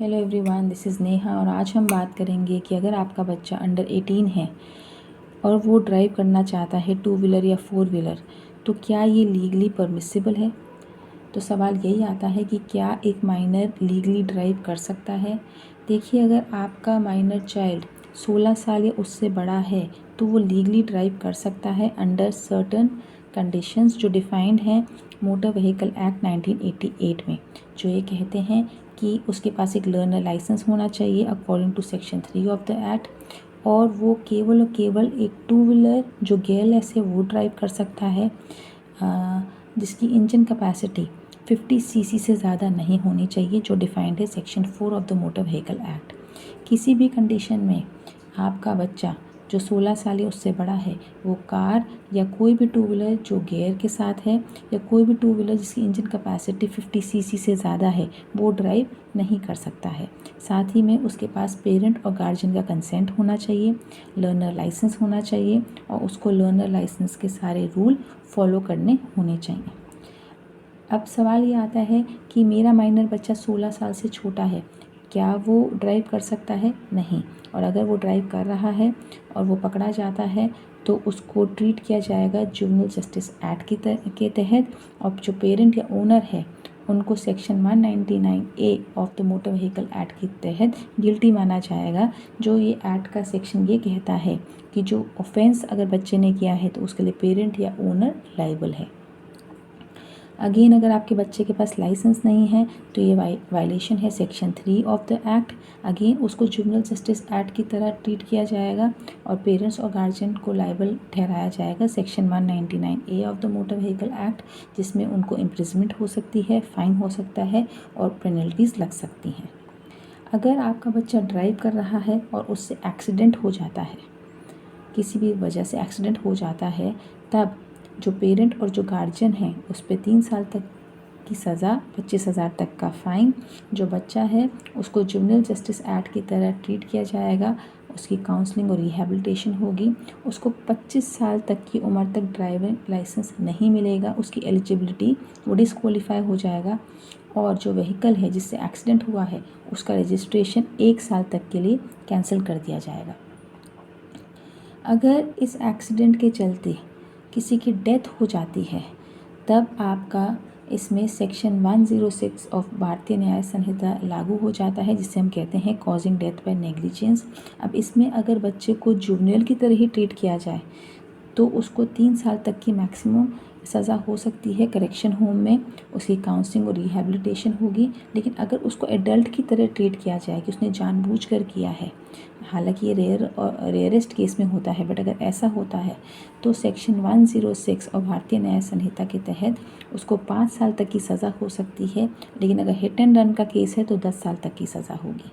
Hello everyone, this is Neha और आज हम बात करेंगे कि अगर आपका बच्चा अंडर 18 है और वो ड्राइव करना चाहता है 2 व्हीलर या 4 व्हीलर, तो क्या ये लीगली परमिसिबल है। तो सवाल यही आता है कि क्या एक माइनर लीगली ड्राइव कर सकता है। देखिए, अगर आपका माइनर चाइल्ड 16 साल या उससे बड़ा है तो वो लीगली ड्राइव कर सकता है अंडर सर्टन कंडीशंस जो डिफाइंड हैं मोटर व्हीकल एक्ट 1988 में, जो ये कहते हैं कि उसके पास एक लर्नर लाइसेंस होना चाहिए according to section 3 of the act, और वो केवल और केवल एक 2 व्हीलर जो गेयरलेस है वो ड्राइव कर सकता है, जिसकी इंजन कैपेसिटी 50 सीसी से ज़्यादा नहीं होनी चाहिए, जो डिफाइंड है section 4 of the motor vehicle act. किसी भी कंडीशन में आपका बच्चा जो 16 साल या उससे बड़ा है वो कार या कोई भी 2 व्हीलर जो गियर के साथ है या कोई भी 2 व्हीलर जिसकी इंजन कैपेसिटी 50 सीसी से ज़्यादा है वो ड्राइव नहीं कर सकता है। साथ ही में उसके पास पेरेंट और गार्जियन का कंसेंट होना चाहिए, लर्नर लाइसेंस होना चाहिए और उसको लर्नर लाइसेंस के सारे रूल फॉलो करने होने चाहिए। अब सवाल ये आता है कि मेरा माइनर बच्चा 16 साल से छोटा है, क्या वो ड्राइव कर सकता है? नहीं। और अगर वो ड्राइव कर रहा है और वो पकड़ा जाता है तो उसको ट्रीट किया जाएगा जुवेनाइल जस्टिस एक्ट के तहत, और जो पेरेंट या ओनर है उनको section 199A of the motor vehicle act के तहत गिल्टी माना जाएगा। जो ये एक्ट का सेक्शन ये कहता है कि जो ऑफेंस अगर बच्चे ने किया है तो उसके लिए पेरेंट या ओनर लायबल है। अगेन, अगर आपके बच्चे के पास लाइसेंस नहीं है तो ये वायलेशन है section 3 of the act. Again उसको जुवेनाइल जस्टिस एक्ट की तरह ट्रीट किया जाएगा और पेरेंट्स और गार्जियन को लायबल ठहराया जाएगा section 199A of the motor vehicle act, जिसमें उनको इम्प्रिजमेंट हो सकती है, फाइन हो सकता है और पेनल्टीज़ लग सकती हैं। अगर आपका बच्चा ड्राइव कर रहा है और उससे एक्सीडेंट हो जाता है, किसी भी वजह से एक्सीडेंट हो जाता है, तब जो पेरेंट और जो गार्जियन है उस पर 3 साल तक की सज़ा, 25,000 तक का फ़ाइन। जो बच्चा है उसको जुवेनाइल जस्टिस एक्ट की तरह ट्रीट किया जाएगा, उसकी काउंसलिंग और रिहैबिलिटेशन होगी। उसको 25 साल तक की उम्र तक ड्राइविंग लाइसेंस नहीं मिलेगा, उसकी एलिजिबिलिटी वो डिस्क्वालीफाई हो जाएगा, और जो व्हीकल है जिससे एक्सीडेंट हुआ है उसका रजिस्ट्रेशन 1 साल तक के लिए कैंसिल कर दिया जाएगा। अगर इस एक्सीडेंट के चलते किसी की डेथ हो जाती है तब आपका इसमें सेक्शन 106 ऑफ भारतीय न्याय संहिता लागू हो जाता है, जिसे हम कहते हैं कॉजिंग डेथ बाय नेग्लिजेंस। अब इसमें अगर बच्चे को जुवेनाइल की तरह ही ट्रीट किया जाए तो उसको 3 साल तक की मैक्सिमम सज़ा हो सकती है करेक्शन होम में, उसकी काउंसलिंग और रिहैबिलिटेशन होगी। लेकिन अगर उसको एडल्ट की तरह ट्रीट किया जाए कि उसने जानबूझकर किया है, हालांकि ये रेयरेस्ट केस में होता है, बट अगर ऐसा होता है तो सेक्शन 106 और भारतीय न्याय संहिता के तहत उसको 5 साल तक की सज़ा हो सकती है। लेकिन अगर हिट एंड रन का केस है तो 10 साल तक की सज़ा होगी।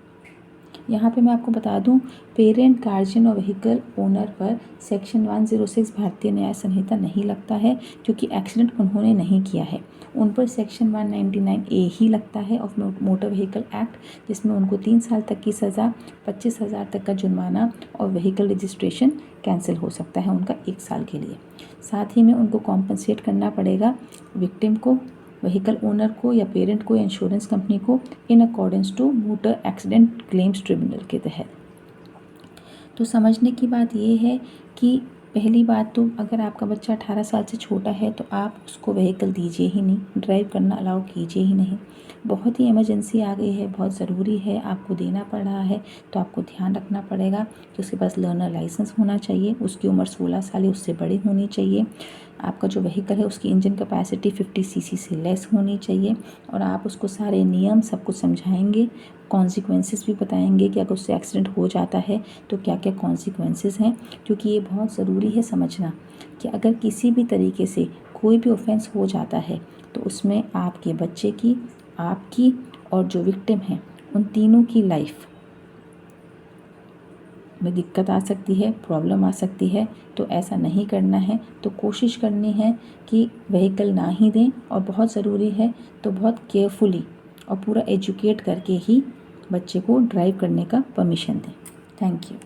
यहाँ पे मैं आपको बता दूँ, पेरेंट, गार्जियन और व्हीकल ओनर पर सेक्शन 106 भारतीय न्याय संहिता नहीं लगता है, क्योंकि एक्सीडेंट उन्होंने नहीं किया है। उन पर सेक्शन 199A ही लगता है ऑफ मोटर व्हीकल एक्ट, जिसमें उनको 3 साल तक की सज़ा, 25,000 तक का जुर्माना और व्हीकल रजिस्ट्रेशन कैंसिल हो सकता है उनका 1 साल के लिए। साथ ही में उनको कॉम्पनसेट करना पड़ेगा विक्टिम को, व्हीकल ओनर को या पेरेंट को या इंश्योरेंस कंपनी को, in accordance to motor accident claims tribunal के तहत। तो समझने की बात ये है कि पहली बात तो अगर आपका बच्चा 18 साल से छोटा है तो आप उसको व्हीकल दीजिए ही नहीं, ड्राइव करना अलाउ कीजिए ही नहीं। बहुत ही इमरजेंसी आ गई है, बहुत ज़रूरी है, आपको देना पड़ रहा है, तो आपको ध्यान रखना पड़ेगा कि उसके पास लर्नर लाइसेंस होना चाहिए, उसकी उम्र 16 साल या उससे बड़ी होनी चाहिए, आपका जो व्हीकल है उसकी इंजन कैपेसिटी 50 सीसी से लेस होनी चाहिए, और आप उसको सारे नियम सब कुछ समझाएंगे, कॉन्सिक्वेंसेस भी बताएंगे कि अगर उससे एक्सीडेंट हो जाता है तो क्या क्या कॉन्सिक्वेंसेस हैं। क्योंकि ये बहुत ज़रूरी है समझना कि अगर किसी भी तरीके से कोई भी ऑफेंस हो जाता है तो उसमें आपके बच्चे की, आपकी और जो विक्टिम है उन तीनों की लाइफ में दिक्कत आ सकती है, प्रॉब्लम आ सकती है। तो ऐसा नहीं करना है, तो कोशिश करनी है कि व्हीकल ना ही दें, और बहुत ज़रूरी है तो बहुत केयरफुली और पूरा एजुकेट करके ही बच्चे को ड्राइव करने का परमिशन दें। Thank you.